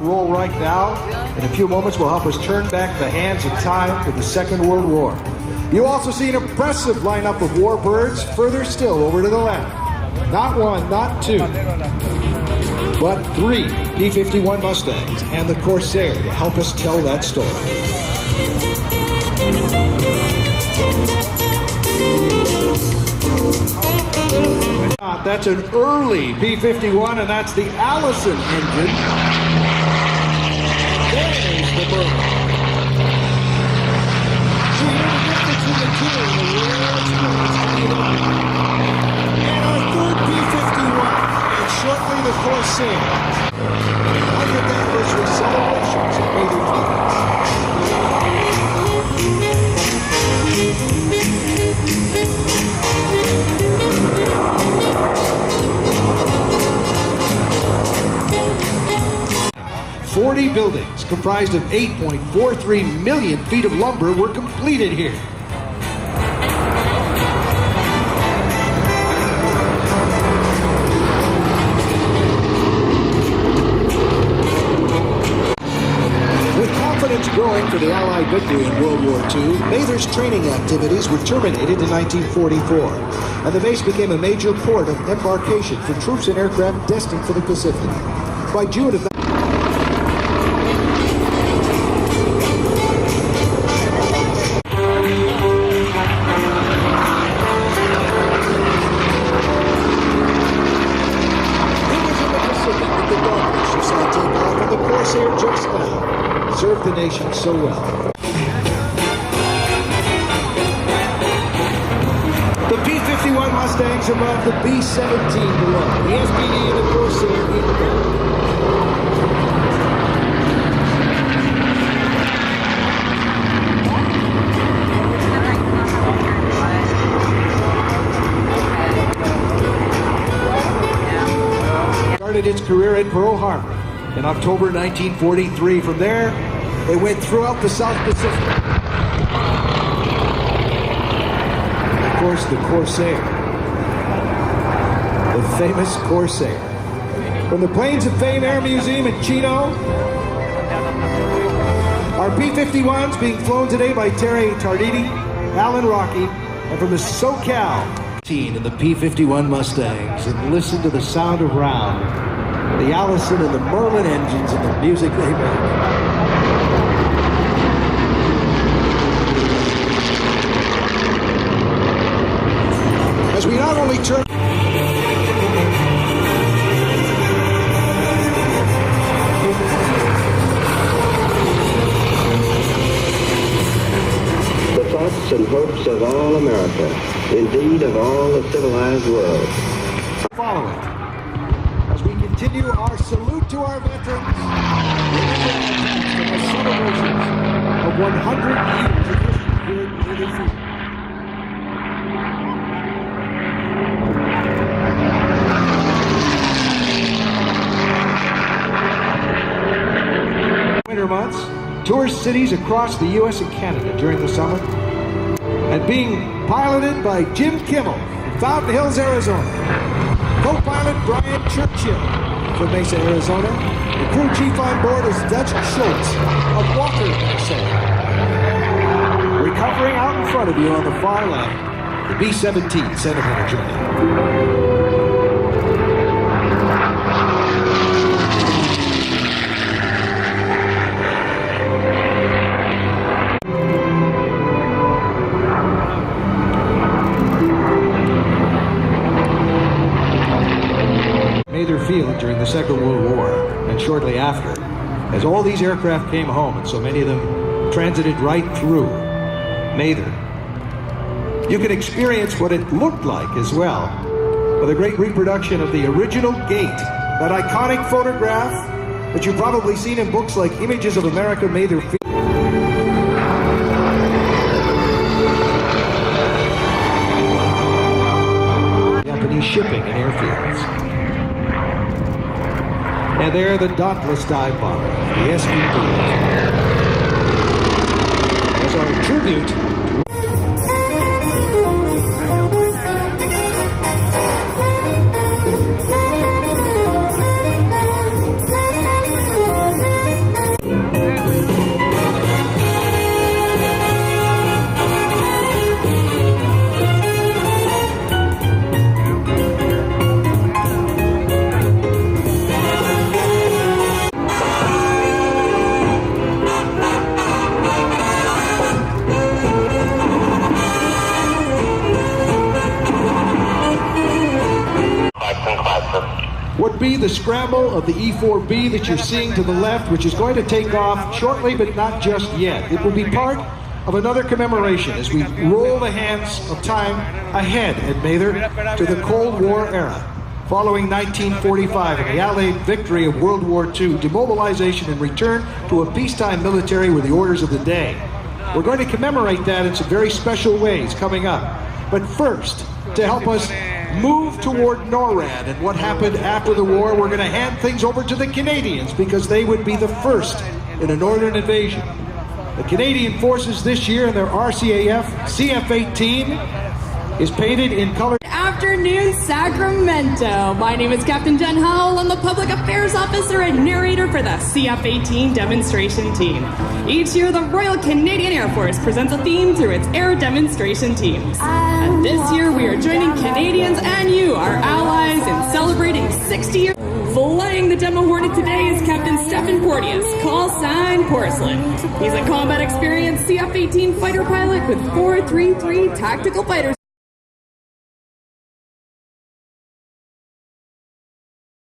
Roll right now. In a few moments will help us turn back the hands of time to the Second World War. You also see an impressive lineup of warbirds further still over to the left. Not one, not two, but three P-51 Mustangs and the Corsair to help us tell that story. That's an early P-51, and that's the Allison engine. There's the bird. So you know the difference between the two in the rare experience of the and our third P-51, and shortly the Corsair. 100th anniversary celebrations at Mather Fields. 40 buildings comprised of 8.43 million feet of lumber were completed here. With confidence growing for the Allied victory in World War II, Mather's training activities were terminated in 1944, and the base became a major port of embarkation for troops and aircraft destined for the Pacific. By June of 1945, the Corsair just now served the nation so well. The P-51 Mustangs above, the B-17 below. The SPD and the Corsair in the started its career at Pearl Harbor in October 1943. From there, they went throughout the South Pacific. And of course, the Corsair. The famous Corsair. From the Plains of Fame Air Museum in Chino, our P-51s being flown today by Terry Tarditi, Alan Rocky, and from the SoCal in the P-51 Mustangs, and listen to the sound of round, the Allison and the Merlin engines and the music they make. As we not only turn the thoughts and hopes of all America, indeed of all the civilized world. Follow it. As we continue our salute to our veterans, remember our celebrations of 100 years of history here at Mather Field. Winter months, tour cities across the U.S. and Canada during the summer, and being piloted by Jim Kimmel in Fountain Hills, Arizona. Co-pilot Brian Churchill from Mesa, Arizona. The crew chief on board is Dutch Schultz of Walker, Minnesota. Recovering out in front of you on the far left, the B-17 centimeter journey. Mather Field during the Second World War and shortly after, as all these aircraft came home and so many of them transited right through Mather. You can experience what it looked like as well with a great reproduction of the original gate, that iconic photograph that you've probably seen in books like Images of America, Mather Field. Japanese shipping and airfields. And there, the dauntless dive bomber, the SPD, as our tribute. the scramble of the E-4B that you're seeing to the left, which is going to take off shortly, but not just yet. It will be part of another commemoration as we roll the hands of time ahead at Mather to the Cold War era. Following 1945 and the Allied victory of World War II, demobilization and return to a peacetime military were the orders of the day. We're going to commemorate that in some very special ways coming up. But first, to help us move toward NORAD and what happened after the war, we're going to hand things over to the Canadians because they would be the first in a northern invasion. The Canadian Forces this year in their RCAF CF-18 is painted in color. Afternoon, Sacramento. My name is Captain Jen Howell. I'm the Public Affairs Officer and narrator for the CF-18 demonstration team. Each year, the Royal Canadian Air Force presents a theme through its air demonstration teams. And this year, we are joining Canadians and you, our allies, in celebrating 60 years. Flying the demo Hornet today is Captain Stephen Porteous, call sign Porcelain. He's a combat experienced CF-18 fighter pilot with 433 tactical fighters.